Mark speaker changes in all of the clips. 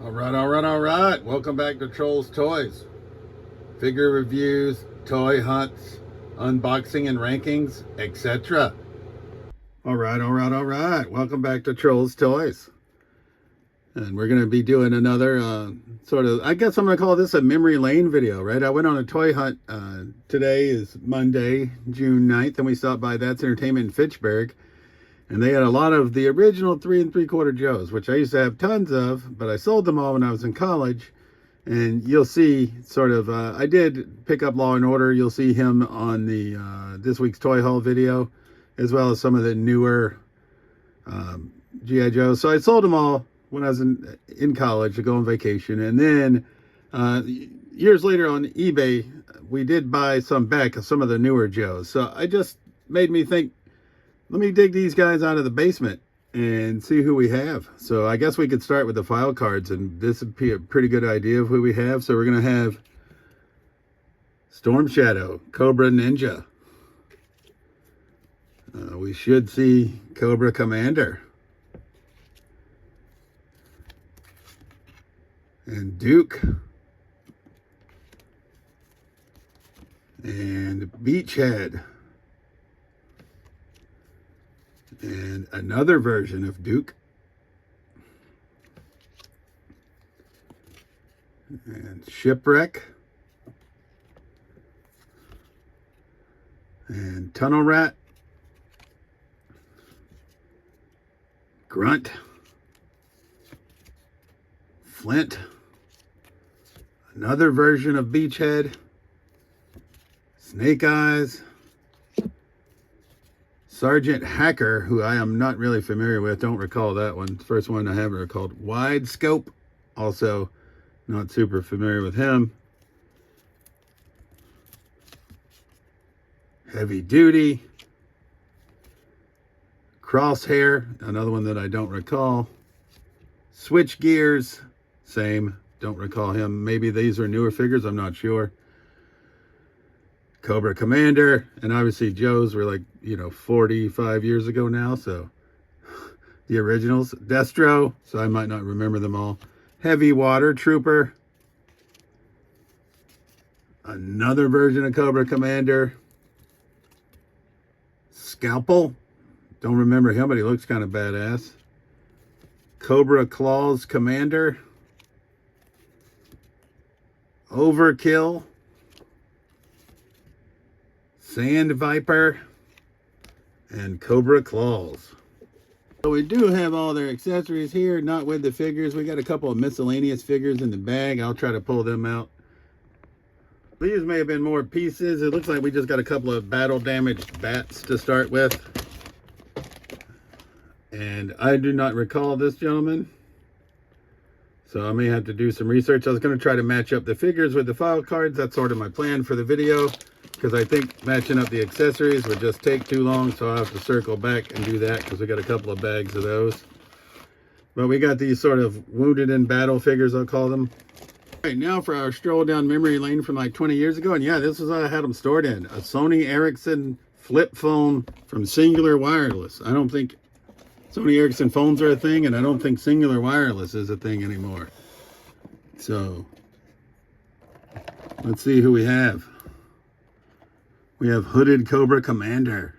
Speaker 1: All right. Welcome back to Trolls Toys. Figure reviews, toy hunts, unboxing and rankings, etc. All right. Welcome back to Trolls Toys. And we're going to be doing another sort of, I guess I'm going to call this a memory lane video, right? I went on a toy hunt. Today is Monday, June 9th, and we stopped by That's Entertainment in Fitchburg. And they had a lot of the original 3 3/4 Joes, which I used to have tons of, but I sold them all when I was in college. And you'll see sort of, I did pick up Law and Order. You'll see him on the this week's Toy Haul video, as well as some of the newer G.I. Joes. So I sold them all when I was in college to go on vacation. And then years later on eBay, we did buy some back of some of the newer Joes. So I just made me think, let me dig these guys out of the basement and see who we have. So I guess we could start with the file cards, and this would be a pretty good idea of who we have. So we're going to have Storm Shadow, Cobra Ninja. We should see Cobra Commander. And Duke. And Beachhead. And another version of Duke. And Shipwreck. And Tunnel Rat. Grunt. Flint. Another version of Beachhead. Snake Eyes. Sergeant Hacker, who I am not really familiar with, don't recall that one. First one I haven't recalled. Wide Scope, also not super familiar with him. Heavy Duty. Crosshair, another one that I don't recall. Switch Gears, same, don't recall him. Maybe these are newer figures, I'm not sure. Cobra Commander, and obviously Joe's were like, 45 years ago now, so the originals. Destro, so I might not remember them all. Heavy Water Trooper. Another version of Cobra Commander. Scalpel, don't remember him, but he looks kind of badass. Cobra Claws Commander. Overkill. Sand Viper, and Cobra Claws. So we do have all their accessories here, not with the figures. We got a couple of miscellaneous figures in the bag. I'll try to pull them out. These may have been more pieces. It looks like we just got a couple of battle damaged bats to start with. And I do not recall this gentleman, so I may have to do some research. I was going to try to match up the figures with the file cards. That's sort of my plan for the video, because I think matching up the accessories would just take too long, so I'll have to circle back and do that, because we got a couple of bags of those. But we got these sort of wounded in battle figures, I'll call them. All right, now for our stroll down memory lane from like 20 years ago, and yeah, this is what I had them stored in. A Sony Ericsson flip phone from Singular Wireless. I don't think Sony Ericsson phones are a thing, and I don't think Singular Wireless is a thing anymore. So, let's see who we have. We have Hooded Cobra Commander.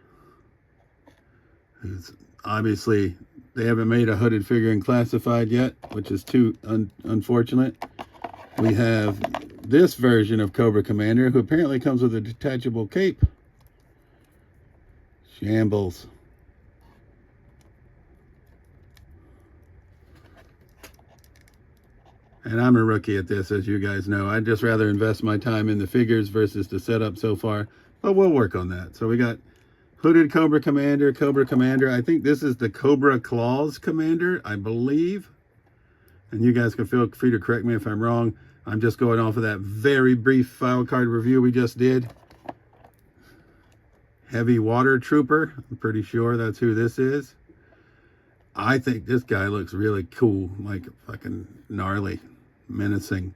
Speaker 1: Who's obviously, they haven't made a hooded figure in classified yet, which is too unfortunate. We have this version of Cobra Commander, who apparently comes with a detachable cape. Shambles. And I'm a rookie at this, as you guys know. I'd just rather invest my time in the figures versus the setup so far. But we'll work on that. So we got Hooded Cobra Commander, Cobra Commander. I think this is the Cobra Claws Commander, I believe. And you guys can feel free to correct me if I'm wrong. I'm just going off of that very brief file card review we just did. Heavy Water Trooper. I'm pretty sure that's who this is. I think this guy looks really cool, like fucking gnarly, menacing,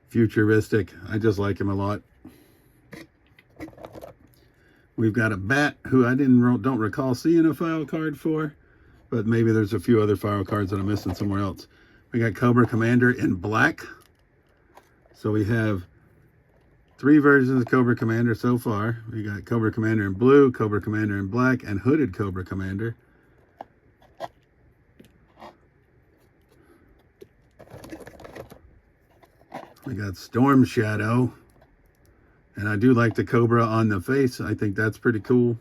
Speaker 1: futuristic. I just like him a lot. We've got a bat who I don't recall seeing a file card for, but maybe there's a few other file cards that I'm missing somewhere else. We got Cobra Commander in black. So we have 3 versions of Cobra Commander so far. We got Cobra Commander in blue, Cobra Commander in black, and hooded Cobra Commander. We got Storm Shadow. And I do like the Cobra on the face. I think that's pretty cool.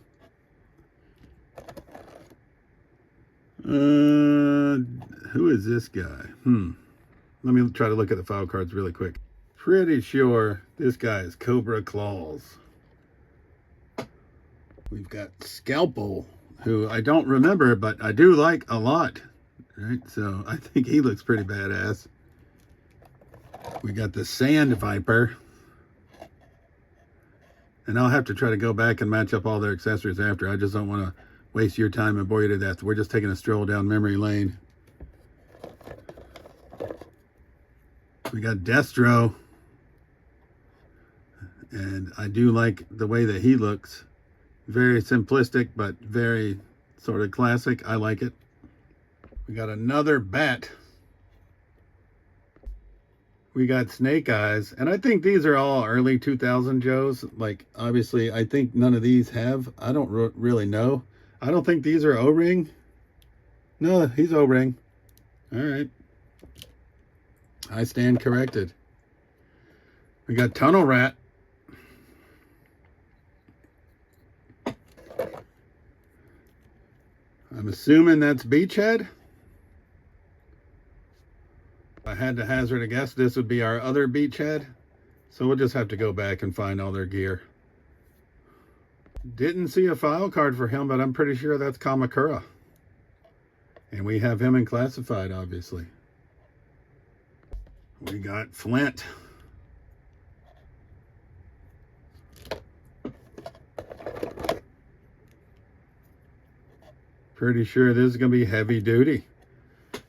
Speaker 1: Who is this guy? Let me try to look at the file cards really quick. Pretty sure this guy is Cobra Claws. We've got Scalpel, who I don't remember, but I do like a lot. Right, so I think he looks pretty badass. We got the Sand Viper. And I'll have to try to go back and match up all their accessories after. I just don't want to waste your time and bore you to death. We're just taking a stroll down memory lane. We got Destro. And I do like the way that he looks. Very simplistic, but very sort of classic. I like it. We got another Bat. We got Snake Eyes, and I think these are all early 2000 Joes. Like, obviously, I think none of these have. I don't really know. I don't think these are O-ring. No, he's O-ring. All right. I stand corrected. We got Tunnel Rat. I'm assuming that's Beachhead. If I had to hazard a guess, this would be our other Beachhead. So we'll just have to go back and find all their gear. Didn't see a file card for him, but I'm pretty sure that's Kamakura. And we have him in classified, obviously. We got Flint. Pretty sure this is going to be Heavy Duty,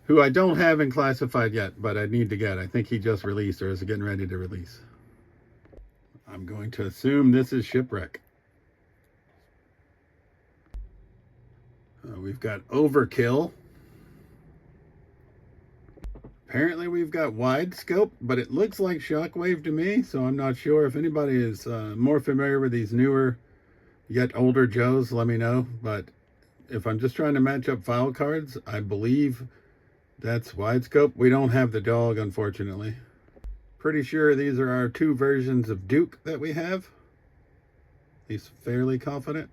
Speaker 1: who I don't have in classified yet, but I need to get. I think he just released or is getting ready to release. I'm going to assume this is Shipwreck. We've got Overkill. Apparently we've got Wide Scope, but it looks like Shockwave to me, so I'm not sure. If anybody is more familiar with these newer yet older Joes, let me know. But if I'm just trying to match up file cards, I believe that's Wide Scope. We don't have the dog, unfortunately. Pretty sure these are our 2 versions of Duke that we have. At least fairly confident.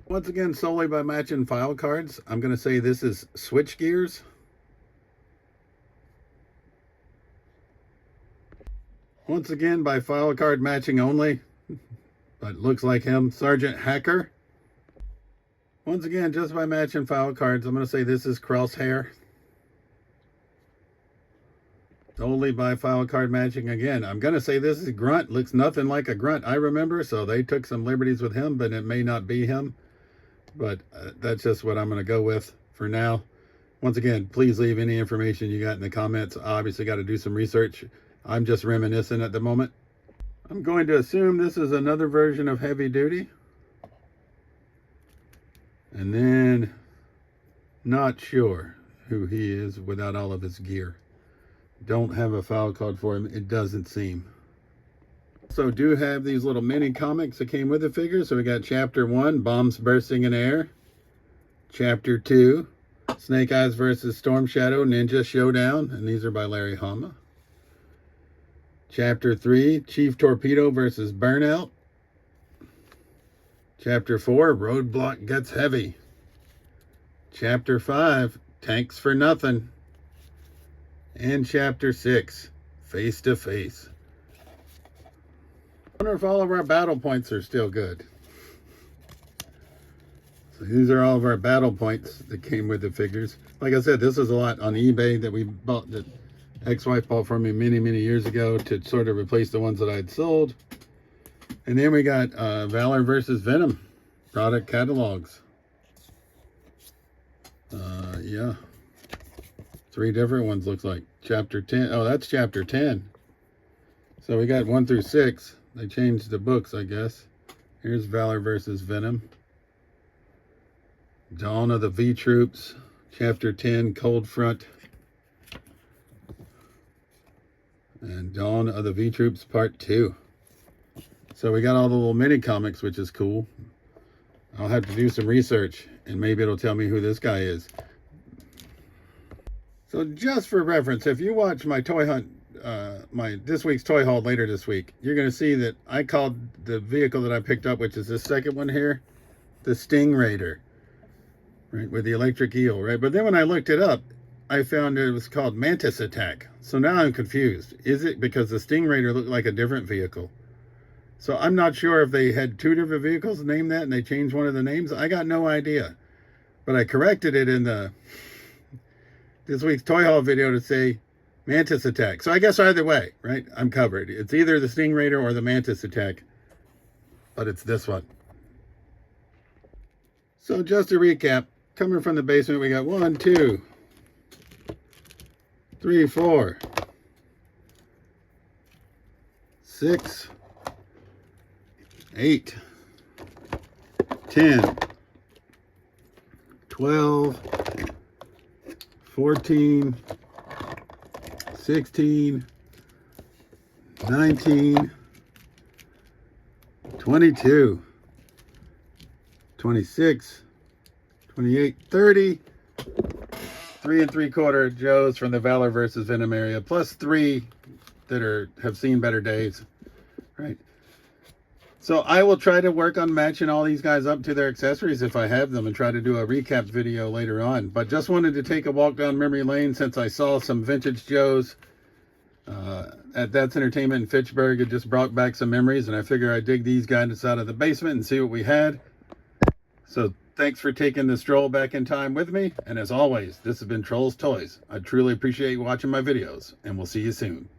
Speaker 1: Once again, solely by matching file cards, I'm going to say this is Switch Gears. Once again, by file card matching only, but looks like him, Sergeant Hacker. Once again, just by matching file cards, I'm going to say this is Crosshair. Solely by file card matching again. I'm going to say this is Grunt. Looks nothing like a Grunt I remember, so they took some liberties with him, but it may not be him. But that's just what I'm going to go with for now. Once again, please leave any information you got in the comments. I obviously got to do some research. I'm just reminiscing at the moment. I'm going to assume this is another version of Heavy Duty. And then, not sure who he is without all of his gear. Don't have a file card for him, it doesn't seem. So do have these little mini comics that came with the figure. So we got Chapter 1, Bombs Bursting in Air. Chapter 2, Snake Eyes versus Storm Shadow Ninja Showdown. And these are by Larry Hama. Chapter 3, Chief Torpedo versus Burnout. Chapter 4, Roadblock Gets Heavy. Chapter 5, Tanks for Nothing. And Chapter 6, Face to Face. I wonder if all of our battle points are still good. So these are all of our battle points that came with the figures. Like I said, this is a lot on eBay that we bought, that ex-wife bought for me many, many years ago to sort of replace the ones that I had sold. And then we got Valor versus Venom product catalogs. Yeah. 3 different ones, looks like. Chapter 10. Oh, that's Chapter 10. So we got 1 through 6. They changed the books, I guess. Here's Valor versus Venom. Dawn of the V-Troops. Chapter 10, Cold Front. And Dawn of the V-Troops Part 2. So we got all the little mini comics, which is cool. I'll have to do some research, and maybe it'll tell me who this guy is. So just for reference, if you watch my toy hunt, my this week's toy haul later this week, you're going to see that I called the vehicle that I picked up, which is this second one here, the Sting Raider, right, with the electric eel, right? But then when I looked it up, I found it was called Mantis Attack. So now I'm confused. Is it because the Sting Raider looked like a different vehicle? So I'm not sure if they had two different vehicles named that and they changed one of the names. I got no idea. But I corrected it in this week's toy haul video to say Mantis Attack. So I guess either way, right? I'm covered. It's either the Sting Raider or the Mantis Attack. But it's this one. So just to recap, coming from the basement, we got 1, 2, 3, 4, 6, 8, 10, 12, 14, 16, 19, 22, 26, 28, 30, 3 3/4 Joes from the Valor versus Venom area, plus 3 that have seen better days, right? So I will try to work on matching all these guys up to their accessories if I have them and try to do a recap video later on. But just wanted to take a walk down memory lane since I saw some vintage Joes at That's Entertainment in Fitchburg. It just brought back some memories, and I figure I'd dig these guys out of the basement and see what we had. So thanks for taking the stroll back in time with me. And as always, this has been Trolls Toys. I truly appreciate you watching my videos, and we'll see you soon.